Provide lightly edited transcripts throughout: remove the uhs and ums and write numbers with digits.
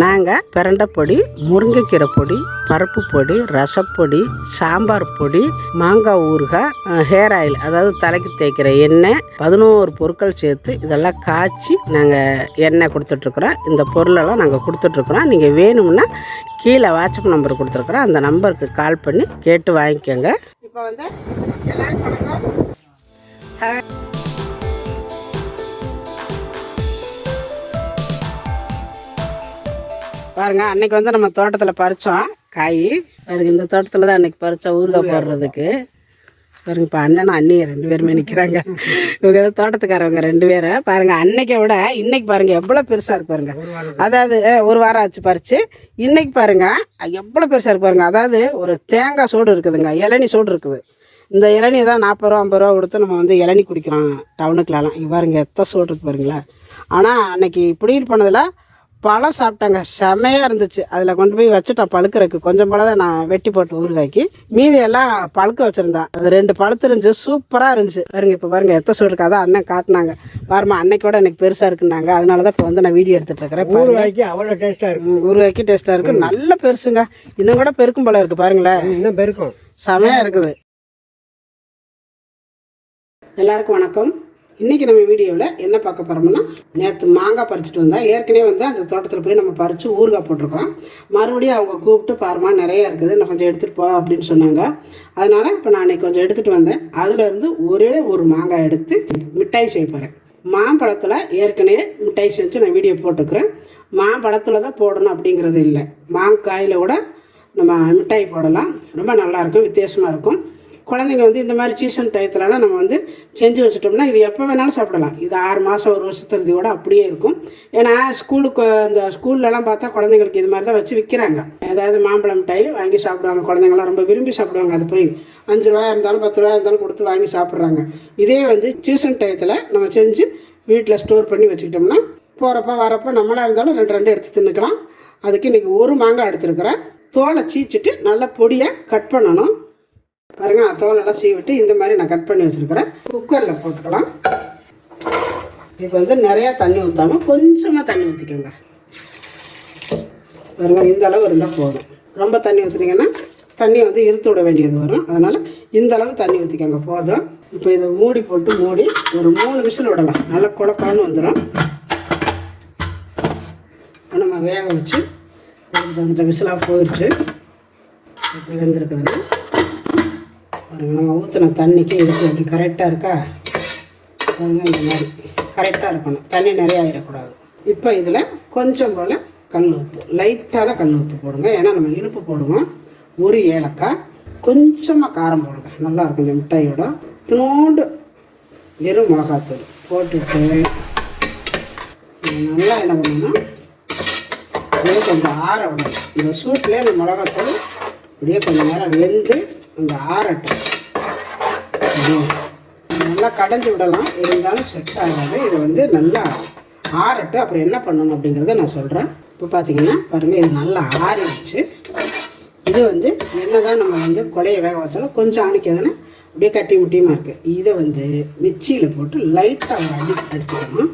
நாங்கள் பிரண்டை பொடி, முருங்கைக்கீரை பொடி, பருப்பு பொடி, ரசப்பொடி, சாம்பார் பொடி, மாங்காய் ஊறுகாய், ஹேர் ஆயில் அதாவது தலைக்கு தேய்க்கிற எண்ணெய், 11 பொருட்கள் சேர்த்து இதெல்லாம் காய்ச்சி நாங்கள் எண்ணெய் கொடுத்துட்ருக்குறோம். இந்த பொருளெல்லாம் நாங்கள் கொடுத்துட்ருக்குறோம். நீங்கள் வேணும்னா கீழே வாட்ஸ்அப் நம்பர் கொடுத்துருக்குறோம். அந்த நம்பருக்கு கால் பண்ணி கேட்டு வாங்கிக்கோங்க. இப்போ வந்து பாருங்க, அன்னைக்கு வந்து நம்ம தோட்டத்தில் பறித்தோம் காய். பாருங்க, இந்த தோட்டத்தில் தான் அன்னைக்கு பறித்தோம் ஊறுகாய் போடுறதுக்கு. பாருங்க, இப்போ அண்ணனும் அண்ணியும் 2 பேருமே நிற்கிறாங்க. இவங்க தோட்டத்துக்காரவங்க 2 பேரை பாருங்க. அன்னைக்கை விட இன்னைக்கு பாருங்க எவ்வளோ பெருசாக இருக்கு பாருங்க. அதாவது 1 வாரம் ஆச்சு பறிச்சு. இன்னைக்கு பாருங்க எவ்வளோ பெருசாக இருக்கு பாருங்க. அதாவது ஒரு தேங்காய் சோடு இருக்குதுங்க, இளநி சோடு இருக்குது. இந்த இளநி தான் 40 ரூபா 50 ரூபா கொடுத்து நம்ம வந்து இளநி குடிக்கிறோம் டவுனுக்குலாம். இங்கே பாருங்க எத்தனை சோடு இருக்குது பாருங்களா. ஆனால் அன்னைக்கு இப்படின்னு பண்ணதில் பழம் சாப்பிட்டாங்க, செமையாக இருந்துச்சு. அதில் கொண்டு போய் வச்சுட்டேன் பழுக்கிறதுக்கு. கொஞ்சம் பழம் தான் நான் வெட்டி போட்டு ஊறுகாய்க்கு, மீதி எல்லாம் பழுக்க வச்சுருந்தேன். அது 2 பழுத்து இருந்துச்சு, சூப்பராக இருந்துச்சு. பாருங்க, இப்போ பாருங்கள் எத்தனை சோடு இருக்காது. அண்ணன் காட்டினாங்க பாருமா, அன்னைக்கோட எனக்கு பெருசாக இருக்குன்னாங்க. அதனால தான் இப்போ வந்து நான் வீடியோ எடுத்துகிட்டு இருக்கிறேன். ஊறுகாய்க்கு அவ்வளோ டேஸ்ட்டாக இருக்கும். ஊறுகாய்க்கு டேஸ்ட்டாக இருக்குது, நல்ல பெருசுங்க. இன்னும் கூட பெருக்கும் பழம் இருக்குது பாருங்களேன், இன்னும் பெருக்கும், செமையாக இருக்குது. எல்லாருக்கும் வணக்கம். இன்றைக்கி நம்ம வீடியோவில் என்ன பார்க்க போகிறோம்னா, நேற்று மாங்காய் பறிச்சுட்டு வந்தேன். ஏற்கனவே வந்து அந்த தோட்டத்தில் போய் நம்ம பறித்து ஊறுகாய் போட்டிருக்கிறோம். மறுபடியும் அவங்க கூப்பிட்டு பாருமா நிறையா இருக்குது, நான் கொஞ்சம் எடுத்துகிட்டு போ அப்படின்னு சொன்னாங்க. அதனால் இப்போ நான் அன்றைக்கி கொஞ்சம் எடுத்துகிட்டு வந்தேன். அதிலேருந்து ஒரே ஒரு மாங்காய் எடுத்து மிட்டாய் செய்ய போகிறேன். மாம்பழத்தில் ஏற்கனவே மிட்டாய் செஞ்சு நான் வீடியோ போட்டுக்கிறேன். மாம்பழத்தில் தான் போடணும் அப்படிங்கிறது இல்லை, மாங்காயில் கூட நம்ம மிட்டாய் போடலாம். ரொம்ப நல்லாயிருக்கும், வித்தியாசமாக இருக்கும். குழந்தைங்க வந்து இந்த மாதிரி சீசன் டயத்துலலாம் நம்ம வந்து செஞ்சு வச்சுட்டோம்னா இது எப்போ வேணாலும் சாப்பிடலாம். இது 6 மாதம் 1 வருஷத்துக்கு கூட அப்படியே இருக்கும். ஏன்னா ஸ்கூலுக்கு இந்த ஸ்கூல்லலாம் பார்த்தா குழந்தைங்களுக்கு இது மாதிரி தான் வச்சு விற்கிறாங்க. ஏதாவது மாம்பழம் மிட்டாய் வாங்கி சாப்பிடுவாங்க. குழந்தைங்களாம் ரொம்ப விரும்பி சாப்பிடுவாங்க. அது போய் 5 ரூபா இருந்தாலும் 10 ரூபா இருந்தாலும் கொடுத்து வாங்கி சாப்பிட்றாங்க. இதே வந்து சீசன் டயத்தில் நம்ம செஞ்சு வீட்டில் ஸ்டோர் பண்ணி வச்சுக்கிட்டோம்னா போகிறப்ப வரப்போ நம்மளாக இருந்தாலும் 2 எடுத்து தின்னுக்கலாம். அதுக்கு இன்றைக்கி ஒரு மாங்காய் எடுத்துருக்கிறேன். தோலை சீச்சிட்டு நல்லா பொடியாக கட் பண்ணணும். பாருங்க, நான் தோலெல்லாம் சீவிட்டு இந்த மாதிரி நான் கட் பண்ணி வச்சுருக்கிறேன். குக்கரில் போட்டுக்கலாம். இப்போ வந்து நிறையா தண்ணி ஊற்றாமல் கொஞ்சமாக தண்ணி ஊற்றிக்கோங்க. பாருங்க, இந்த அளவு இருந்தால் போதும். ரொம்ப தண்ணி ஊற்றுனீங்கன்னா தண்ணி வந்து இறுத்து விட வேண்டியது வரும். அதனால் இந்த அளவு தண்ணி ஊற்றிக்கோங்க போதும். இப்போ இதை மூடி போட்டு மூடி ஒரு 3 விசில் விடலாம். நல்லா குழப்பான்னு வந்துடும். நம்ம வேக வச்சு 2 விசிலாக போயிடுச்சு. இப்படி வெந்திருக்குதுன்னா பாருங்க, நம்ம ஊற்றின தண்ணிக்கு இதுக்கு இப்படி கரெக்டாக இருக்கா பாருங்க. இந்த மாதிரி கரெக்டாக இருக்கணும், தண்ணி நிறையா ஆகிடக்கூடாது. இப்போ இதில் கொஞ்சம் போல் கல் உப்பு, லைட்டான கல் உப்பு போடுங்க. ஏன்னா நம்ம இனிப்பு போடுவோம். 1 ஏலக்காய், கொஞ்சமாக காரம் போடுங்க, நல்லாயிருக்கும் இந்த மிட்டாயோட. தினோண்டு வெறும் மிளகாத்தூள் போட்டுட்டு நல்லா என்ன பண்ணணும்னா கொஞ்சம் ஆற விடணும். இந்த சூட்டில் இந்த மிளகாத்தூள் இப்படியே கொஞ்சம் நேரம் வெந்து இந்த ஆறட்டும். நல்லா கடைஞ்சி விடலாம், இருந்தாலும் செட் ஆகாது. இதை வந்து நல்லா ஆறட்டும். அப்புறம் என்ன பண்ணணும் அப்படிங்கிறத நான் சொல்கிறேன். இப்போ பார்த்தீங்கன்னா பாருங்கள், இது நல்லா ஆறிடுச்சு. இது வந்து என்ன தான் நம்ம வந்து கொலையை வேக வச்சாலும் கொஞ்சம் ஆணிக்காதுன்னா அப்படியே கட்டி முட்டியுமா இருக்குது. இதை வந்து மிக்சியில் போட்டு லைட்டாக ஒரு அடிச்சுக்கணும்.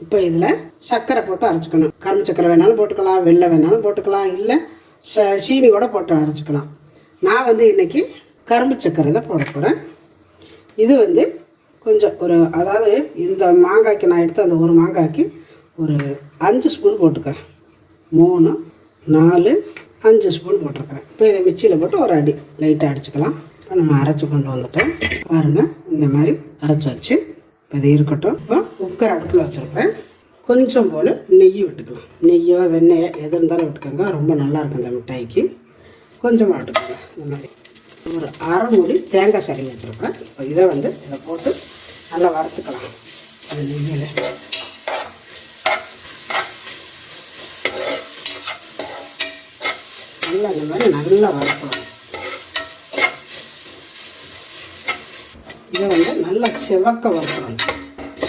இப்போ இதில் சர்க்கரை போட்டு அரைச்சிக்கணும். கரும்பு சர்க்கரை வேணாலும் போட்டுக்கலாம், வெள்ளை வேணாலும் போட்டுக்கலாம், இல்லை சீனி கூட போட்டு அரைச்சிக்கலாம். நான் வந்து இன்றைக்கி கரும்பு சர்க்கரை தான் போட போகிறேன். இது வந்து கொஞ்சம் அதாவது இந்த மாங்காய்க்கு நான் எடுத்து அந்த ஒரு மாங்காய்க்கு ஒரு 5 ஸ்பூன் போட்டுக்கிறேன். 3 4 5 ஸ்பூன் போட்டிருக்கிறேன். இப்போ இதை மிக்சியில் போட்டு ஒரு அடி லைட்டாக அடிச்சுக்கலாம். இப்போ நம்ம அரைச்சி கொண்டு வந்துட்டோம். பாருங்கள், இந்த மாதிரி அரைச்சாச்சு. இப்போ இது இருக்கட்டும். இப்போ குக்கர் அடுப்பில் வச்சுருக்கிறேன். கொஞ்சம் போல் நெய் விட்டுக்கலாம். நெய்யோ வெண்ணெயோ எது இருந்தாலும் விட்டுக்கோங்க, ரொம்ப நல்லாயிருக்கும் இந்த மிட்டாய்க்கு. கொஞ்சமாக விட்டுக்கோங்க. இந்த மாதிரி ஒரு அரை மூடி தேங்காய் சரி வச்சுருக்கேன். இப்போ இதை வந்து இதை போட்டு நல்லா வறுத்துக்கலாம். அந்த நெய்யில் நல்லா இந்த மாதிரி நல்லா வறுக்கலாம். இதை வந்து நல்லா செவக்க வறுக்கணும்.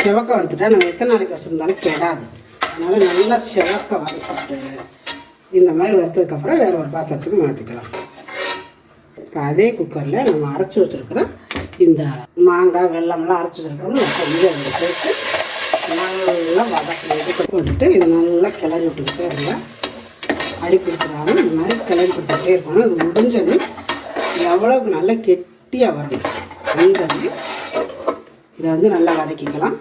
செவக்க வறுத்துட்டா நம்ம எத்தனை நாளைக்கு வச்சுருந்தாலும் கெடாது. அதனால் நல்லா செவக்க வறுத்துட்டு இந்த மாதிரி வறுத்ததுக்கப்புறம் வேறு ஒரு பாத்திரத்துக்கு மாற்றிக்கலாம். இப்போ அதே குக்கரில் நம்ம அரைச்சி வச்சுருக்கிற இந்த மாங்காய் வெல்லம்லாம் அரைச்சி வச்சுருக்கிறோம். இதை போட்டு நல்லா வதக்கி போட்டுட்டு இதை நல்லா கிளறி விட்டுக்கிட்டே இருங்க. அடி பிடிக்கிறாங்க. இந்த மாதிரி கிளறி கொடுத்துட்டே இருக்கணும். இது முடிஞ்சது எவ்வளோக்கு நல்லா கெட்டியாக வரணும் வந்தது இதை வந்து நல்லா வதக்கிக்கலாம்.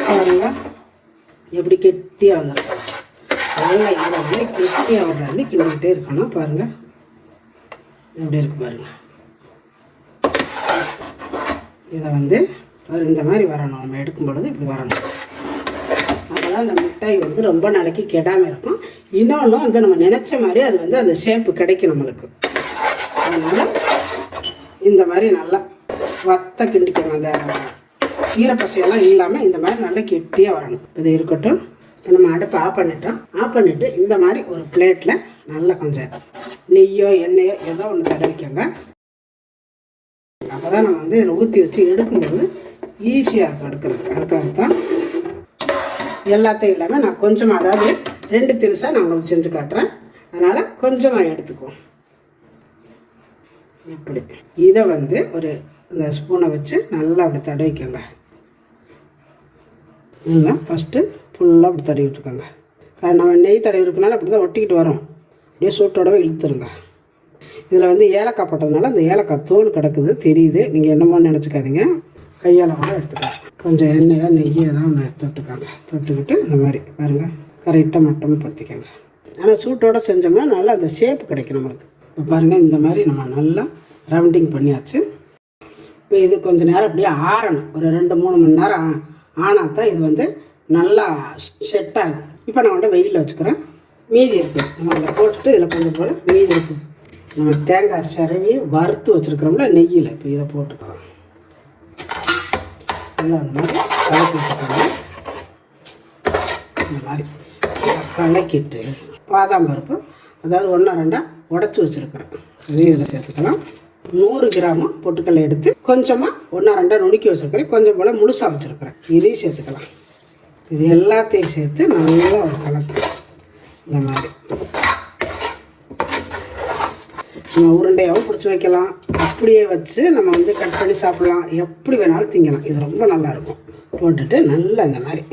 பாருங்க எப்படி கெட்டியாக வந்துடும். நல்லா இதை வந்து கெட்டியாக வர்றது கிண்டிக்கிட்டே இருக்கணும். பாருங்கள் எப்படி இருக்கு பாருங்கள். இதை வந்து இந்த மாதிரி வரணும். நம்ம எடுக்கும் பொழுது இப்படி வரணும். அப்போ தான் அந்த மிட்டாய் வந்து ரொம்ப நாளைக்கு கெடாமல் இருக்கும். இன்னொன்று வந்து நம்ம நினச்ச மாதிரி அது வந்து அந்த ஷேப்பு கிடைக்கும் நம்மளுக்கு. அதனால் இந்த மாதிரி நல்லா வத்த கிண்டிக்கணும். அந்த ஈரப்பசையெல்லாம் இல்லாமல் இந்த மாதிரி நல்லா கெட்டியாக வரணும். இது இருக்கட்டும். இப்போ நம்ம அடுப்பை ஆஃப் பண்ணிவிட்டு இந்த மாதிரி ஒரு பிளேட்டில் நல்லா கொஞ்சம் நெய்யோ எண்ணெயோ ஏதோ ஒன்று தடவிக்கோங்க. அப்போ தான் நம்ம வந்து இதில் ஊற்றி வச்சு எடுக்கும்போது ஈஸியாக இருக்கும் எடுக்கிறதுக்கு. அதுக்காகத்தான் எல்லாத்தையும் இல்லாமல் நான் கொஞ்சமாக, அதாவது 2 திரிசாக நான் உங்களுக்கு செஞ்சு காட்டுறேன். அதனால் கொஞ்சமாக எடுத்துக்குவோம். இப்படி இதை வந்து ஒரு இந்த ஸ்பூனை வச்சு நல்லா அப்படி தடவிக்கோங்க. நல்லா ஃபஸ்ட்டு ஃபுல்லாக அப்படி தடவி விட்டுக்கோங்க. நம்ம நெய் தடவி இருக்கனால அப்படி தான் ஒட்டிக்கிட்டு வரும். அப்படியே சூட்டோடவே இழுத்துருங்க. இதில் வந்து ஏலக்காய் போட்டதுனால அந்த ஏலக்காய் தோல் கிடக்குது தெரியுது. நீங்கள் என்னமோ நினச்சிக்காதீங்க. கையால் கூட எடுத்துக்கலாம். கொஞ்சம் எண்ணெயோ நெய்யோ தான் ஒன்று தொட்டுக்காங்க. தொட்டுக்கிட்டு இந்த மாதிரி பாருங்கள் கரெக்டாக மட்டமாக படுத்திக்கோங்க. ஆனால் சூட்டோடு செஞ்சோம்னா நல்லா அந்த ஷேப் கிடைக்கும் நம்மளுக்கு. இப்போ பாருங்கள் இந்த மாதிரி நம்ம நல்லா ரவுண்டிங் பண்ணியாச்சு. இப்போ இது கொஞ்சம் நேரம் அப்படியே ஆறணும். ஒரு 2-3 மணி நேரம் ஆனால் தான் இது வந்து நல்லா செட் ஆகும். இப்போ நான் வந்து வெயிலில் வச்சுக்கிறேன். மீதி இருக்குது நம்ம அதில் போட்டுட்டு இதில் கொஞ்சம் போல் மீதி இருக்குது. நம்ம தேங்காய் சிரவி வறுத்து வச்சுருக்கிறோம்ல நெய்யில். இப்போ இதை போட்டுக்கலாம். நல்லா அந்த மாதிரி கலக்கி வச்சுக்கோங்க. இந்த மாதிரி கலக்கிட்டு பாதாம் பருப்பு, அதாவது 1-2 உடச்சி வச்சுருக்கிறேன். இதையும் இதில் சேர்த்துக்கலாம். 100 கிராம் பொட்டுக்கல்லை எடுத்து கொஞ்சமாக 1-2 நுணுக்கி வச்சுருக்கிறேன். கொஞ்சம் போல் முழுசாக வச்சுருக்கிறேன். இதையும் சேர்த்துக்கலாம். இது எல்லாத்தையும் சேர்த்து நல்லா ஒரு கலக்கு. இந்த மாதிரி நம்ம உருண்டையாகவும் பிடிச்சி வைக்கலாம். அப்படியே வச்சு நம்ம வந்து கட் பண்ணி சாப்பிட்லாம். எப்படி வேணாலும் திங்கலாம். இது ரொம்ப நல்லாயிருக்கும். போட்டுட்டு நல்லா இந்த மாதிரி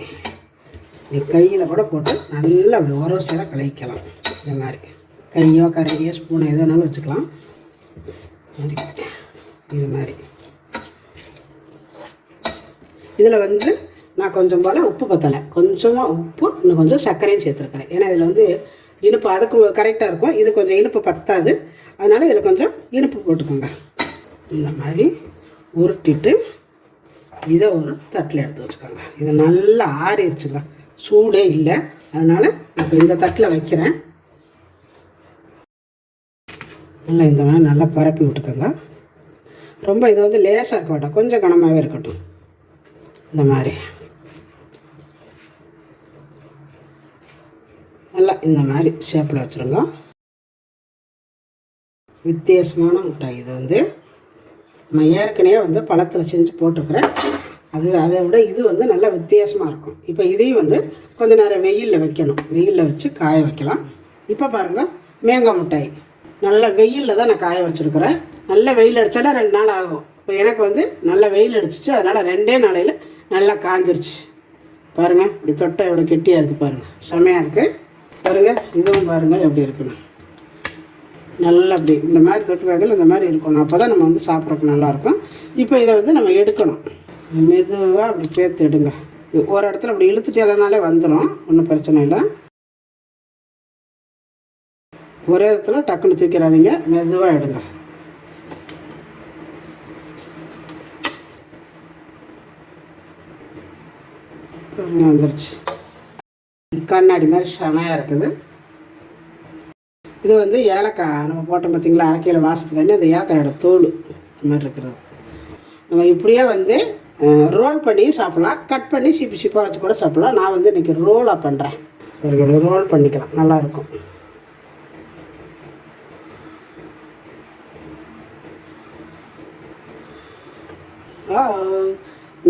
கையில் கூட போட்டு நல்லா அப்படி ஒரு சேர கலக்கலாம். இந்த மாதிரி கையோ கரண்டியோ ஸ்பூனோ எது வேணாலும் வச்சுக்கலாம். இது மாதிரி இதில் வந்து நான் கொஞ்சம் போல் உப்பு பத்தலை, கொஞ்சமாக உப்பு, இன்னும் கொஞ்சம் சர்க்கரையும் சேர்த்துருக்குறேன். ஏன்னா இதில் வந்து இனிப்பு அதுக்கு கரெக்டாக இருக்கும். இது கொஞ்சம் இனிப்பு பத்தாது. அதனால் இதில் கொஞ்சம் இனிப்பு போட்டுக்கோங்க. இந்த மாதிரி உருட்டிட்டு இதை ஒரு தட்டில் எடுத்து வச்சுக்கோங்க. இது நல்லா ஆறிடுச்சுங்க. சூடே இல்லை. அதனால் இப்போ இந்த தட்டில் வைக்கிறேன். நல்லா இந்த மாதிரி நல்லா பரப்பி விட்டுக்கோங்க. ரொம்ப இது வந்து லேசாக இருக்க மாட்டோம், கொஞ்சம் கனமாகவே இருக்கட்டும். இந்த மாதிரி நல்லா இந்த மாதிரி ஷேப்பில் வச்சுருங்க. வித்தியாசமான மிட்டாய் இது வந்து நம்ம ஏற்கனவே வந்து பழத்தில் செஞ்சு போட்டுக்கிறேன். அதை விட இது வந்து நல்லா வித்தியாசமாக இருக்கும். இப்போ இதையும் வந்து கொஞ்சம் நேரம் வெயிலில் வைக்கணும். வெயிலில் வச்சு காய வைக்கலாம். இப்போ பாருங்கள் மேங்காய் மிட்டாய் நல்லா வெயிலில் தான் நான் காய வச்சுருக்கிறேன். நல்ல வெயில் அடித்தாலே 2 நாள் ஆகும். இப்போ எனக்கு வந்து நல்லா வெயில் அடிச்சிச்சு. அதனால் 2 நாளையில் நல்லா காஞ்சிருச்சு. பாருங்கள் இப்படி தொட்டை எவ்வளோ கெட்டியாக இருக்குது பாருங்கள். செமையாக இருக்குது பாருங்கள். இதுவும் பாருங்கள் எப்படி இருக்குன்னு. நல்லா அப்படி இந்த மாதிரி தொட்டு வகையில் இந்த மாதிரி இருக்கணும். அப்போ தான் நம்ம வந்து சாப்பிட்றதுக்கு நல்லாயிருக்கும். இப்போ இதை வந்து நம்ம எடுக்கணும். மெதுவாக அப்படி பேர்த்து எடுங்க. ஒரு இடத்துல அப்படி இழுத்துட்டு இல்லைனாலே வந்துடும். ஒன்றும் பிரச்சனை இல்லை. ஒரே இடத்துல டக்குன்னு தூக்கிறாதீங்க. மெதுவாக எடுங்க. வந்துருச்சு. கண்ணாடி மாதிரி செமையாக இருக்குது. இது வந்து ஏலக்காய் நம்ம போட்டோம் பார்த்திங்களா, அரைக்கையில் வாசத்துக்காண்டி அந்த ஏலக்காயோட தோல் இந்த மாதிரி இருக்கிறது. நம்ம இப்படியே வந்து ரோல் பண்ணி சாப்பிட்லாம். கட் பண்ணி சிப்பி சிப்பாக வச்சு கூட சாப்பிட்லாம். நான் வந்து இன்றைக்கி ரோலாக பண்ணுறேன். ஒரு ரோல் பண்ணிக்கலாம், நல்லாயிருக்கும்.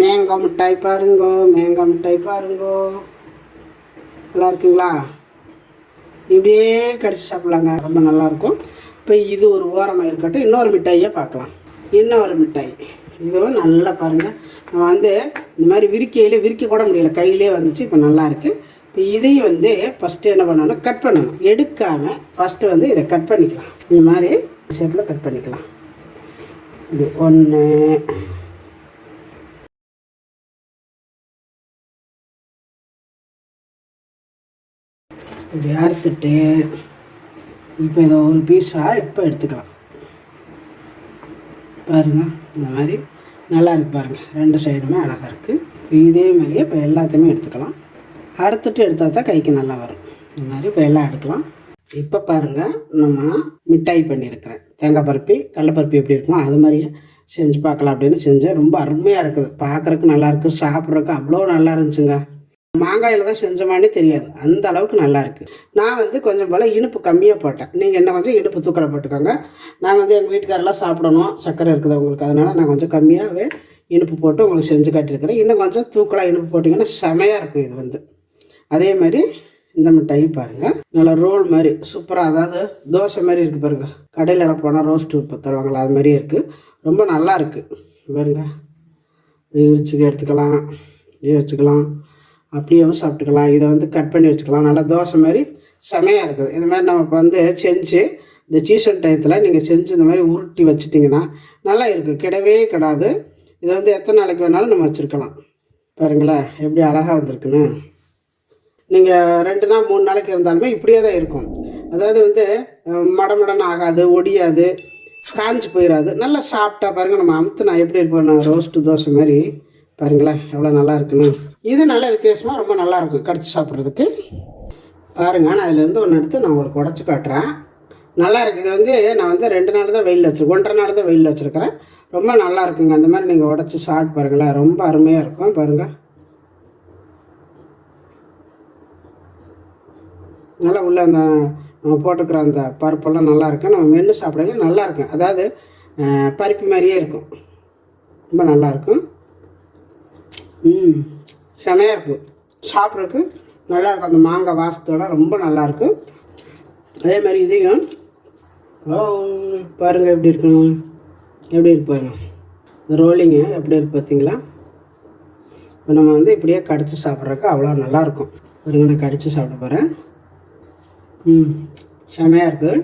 மேங்காய் மிட்டாய் பாருங்கோ, மேங்காய் மிட்டாய் பாருங்கோ. நல்லா இருக்குங்களா? இப்படியே கடிச்சு சாப்பிட்லாங்க, ரொம்ப நல்லாயிருக்கும். இப்போ இது ஒரு ஓரமாக இருக்கட்டும். இன்னொரு மிட்டாயை பார்க்கலாம். இன்னொரு மிட்டாய் இதுவும் நல்லா பாருங்கள். வந்து இந்த மாதிரி விரிக்க கூட முடியல, கையிலே வந்துச்சு. இப்போ நல்லாயிருக்கு. இப்போ இதையும் வந்து ஃபஸ்ட்டு என்ன பண்ணணும், கட் பண்ணணும். எடுக்காமல் ஃபஸ்ட்டு வந்து இதை கட் பண்ணிக்கலாம். இந்த மாதிரி ஷேப்பில் கட் பண்ணிக்கலாம். இது 1 இப்படி அறுத்துட்டு இப்போ இதை ஒரு பீஸாக இப்போ எடுத்துக்கலாம். பாருங்கள், இந்த மாதிரி நல்லா இருக்குது பாருங்கள். 2 சைடுமே அழகாக இருக்குது. இதே மாதிரியே இப்போ எல்லாத்தையுமே எடுத்துக்கலாம். அறுத்துட்டு எடுத்தால் தான் கைக்கு நல்லா வரும். இந்த மாதிரி இப்போ எல்லாம் எடுக்கலாம். இப்போ பாருங்கள், நம்ம மிட்டாய் பண்ணியிருக்கிறேன். தேங்காய் பருப்பி கடலைப்பருப்பி எப்படி இருக்குமோ அது மாதிரியே செஞ்சு பார்க்கலாம் அப்படின்னு செஞ்சேன். ரொம்ப அருமையாக இருக்குது. பார்க்குறதுக்கு நல்லாயிருக்கு, சாப்பிட்றதுக்கு அவ்வளோ நல்லா இருந்துச்சுங்க. மாங்காயில் தான் செஞ்சோமானே தெரியாது, அந்த அளவுக்கு நல்லாயிருக்கு. நான் வந்து கொஞ்சம் போல் இனிப்பு கம்மியாக போட்டேன். நீங்கள் என்ன கொஞ்சம் இனிப்பு தூக்கலை போட்டுக்கோங்க. நாங்கள் வந்து எங்கள் வீட்டுக்காரெல்லாம் சாப்பிடணும், சர்க்கரை இருக்குது அவங்களுக்கு, அதனால் நான் கொஞ்சம் கம்மியாகவே இனிப்பு போட்டு உங்களுக்கு செஞ்சு காட்டியிருக்கிறேன். இன்னும் கொஞ்சம் தூக்கலாக இனிப்பு போட்டிங்கன்னா செமையாக இருக்கும். இது வந்து அதே மாதிரி இந்த மிட்டாய் பாருங்கள், நல்லா ரோல் மாதிரி சூப்பராக, அதாவது தோசை மாதிரி இருக்குது பாருங்கள். கடையில் போனால் ரோஸ்ட்டு இப்போ தருவாங்களா, அது மாதிரியே இருக்குது. ரொம்ப நல்லா இருக்குது பாருங்கள். இது வச்சுக்க எடுத்துக்கலாம், இது வச்சுக்கலாம், அப்படியேவும் சாப்பிட்டுக்கலாம். இதை வந்து கட் பண்ணி வச்சுக்கலாம். நல்லா தோசை மாதிரி செமையாக இருக்குது. இது மாதிரி நம்ம இப்போ வந்து செஞ்சு இந்த சீசன் டயத்தில் நீங்கள் செஞ்சு இந்த மாதிரி உருட்டி வச்சுட்டிங்கன்னா நல்லா இருக்குது, கிடவே கிடாது. இதை வந்து எத்தனை நாளைக்கு வேணாலும் நம்ம வச்சுருக்கலாம். பாருங்களேன் எப்படி அழகாக வந்திருக்குன்னு. நீங்கள் 2 நாள் 3 நாளைக்கு இருந்தாலுமே இப்படியே தான் இருக்கும். அதாவது வந்து மடமடன்னு ஆகாது, ஒடியாது, காஞ்சி போயிடாது. நல்லா சாப்பிட்டா பாருங்கள். நம்ம அமுத்துனா எப்படி இருப்போம், ரோஸ்ட்டு தோசை மாதிரி. பாருங்களேன் எவ்வளோ நல்லா இருக்குன்னு. இது நல்ல வித்தியாசமாக ரொம்ப நல்லாயிருக்கும் கடிச்சு சாப்பிட்றதுக்கு. பாருங்கள், நான் இதிலேருந்து ஒன்று எடுத்து நான் உங்களுக்கு உடச்சி காட்டுறேன். நல்லா இருக்குது. இது வந்து நான் வந்து 2 நாள் தான் வெயிலில் வச்சுருக்கேன், 1.5 நாள் தான் வெயிலில் வச்சுருக்கிறேன். ரொம்ப நல்லா இருக்குங்க. அந்த மாதிரி நீங்கள் உடச்சி சாப்பிட்டு பாருங்களேன், ரொம்ப அருமையாக இருக்கும். பாருங்கள், நல்லா உள்ள அந்த நம்ம போட்டுக்கிற அந்த பருப்பெல்லாம் நல்லா இருக்கும். நம்ம மென்று சாப்பிடலாம் நல்லா இருக்கும். அதாவது பருப்பு மாதிரியே இருக்கும், ரொம்ப நல்லாயிருக்கும். செமையாக இருக்குது, சாப்பிட்றதுக்கு நல்லாயிருக்கும். அந்த மாங்காய் வாசத்தோடு ரொம்ப நல்லாயிருக்கு. அதே மாதிரி இதையும் பாருங்கள் எப்படி இருக்கணும், எப்படி இருக்கு பாருங்கள். இந்த ரோலிங்கு எப்படி இருக்குது பார்த்தீங்களா. இப்போ நம்ம வந்து இப்படியே கடிச்சு சாப்பிட்றதுக்கு அவ்வளோ நல்லாயிருக்கும். பாருங்கள், நான் கடிச்சு சாப்பிட போகிறேன். செமையாக இருக்குது,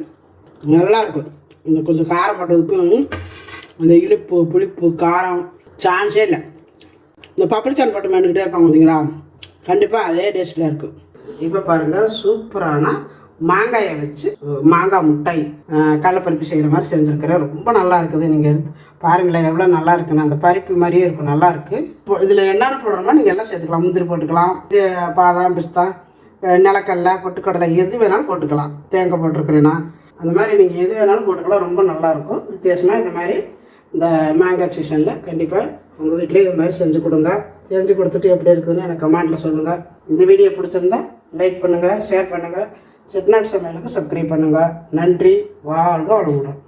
நல்லாயிருக்கும். இந்த கொஞ்சம் காரம் போட்டதுக்கும் அந்த இனிப்பு புளிப்பு காரம் சான்ஸே இல்லை. இந்த பப்பளிச்சான் போட்டு மென்னுக்கிட்டே இருப்பாங்க பார்த்தீங்களா, கண்டிப்பாக அதே டேஸ்ட்டில் இருக்குது. இப்போ பாருங்கள், சூப்பரான மாங்காயை வச்சு மாங்காய் மிட்டாய் கடலைப்பருப்பி செய்கிற மாதிரி செஞ்சுருக்கிறேன். ரொம்ப நல்லா இருக்குது. நீங்கள் எடுத்து பாருங்களேன் எவ்வளோ நல்லா இருக்குன்னு. அந்த பருப்பு மாதிரியே இருக்கும், நல்லாயிருக்கு. இப்போ இதில் என்னென்ன போடுறோமோ நீங்கள் எல்லாம் சேர்த்துக்கலாம். முந்திரி போட்டுக்கலாம், பாதாம் பிஸ்தா, நிலக்கடலை, பொட்டுக்கடலை, எது வேணாலும் போட்டுக்கலாம். தேங்காய் போட்டிருக்கிறேன்னா அந்த மாதிரி நீங்கள் எது வேணாலும் போட்டுக்கலாம். ரொம்ப நல்லாயிருக்கும் வித்தியாசமாக. இந்த மாதிரி இந்த மேங்காய் சீசனில் கண்டிப்பாக உங்கள் வீட்டிலே இது மாதிரி செஞ்சு கொடுங்க. செஞ்சு கொடுத்துட்டு எப்படி இருக்குதுன்னு எனக்கு கமெண்ட்டில் சொல்லுங்கள். இந்த வீடியோ பிடிச்சிருந்தா லைக் பண்ணுங்கள், ஷேர் பண்ணுங்கள். செட்டிநாடு சமையலுக்கு சப்ஸ்கிரைப் பண்ணுங்கள். நன்றி, வாழ்க வளமுடன்.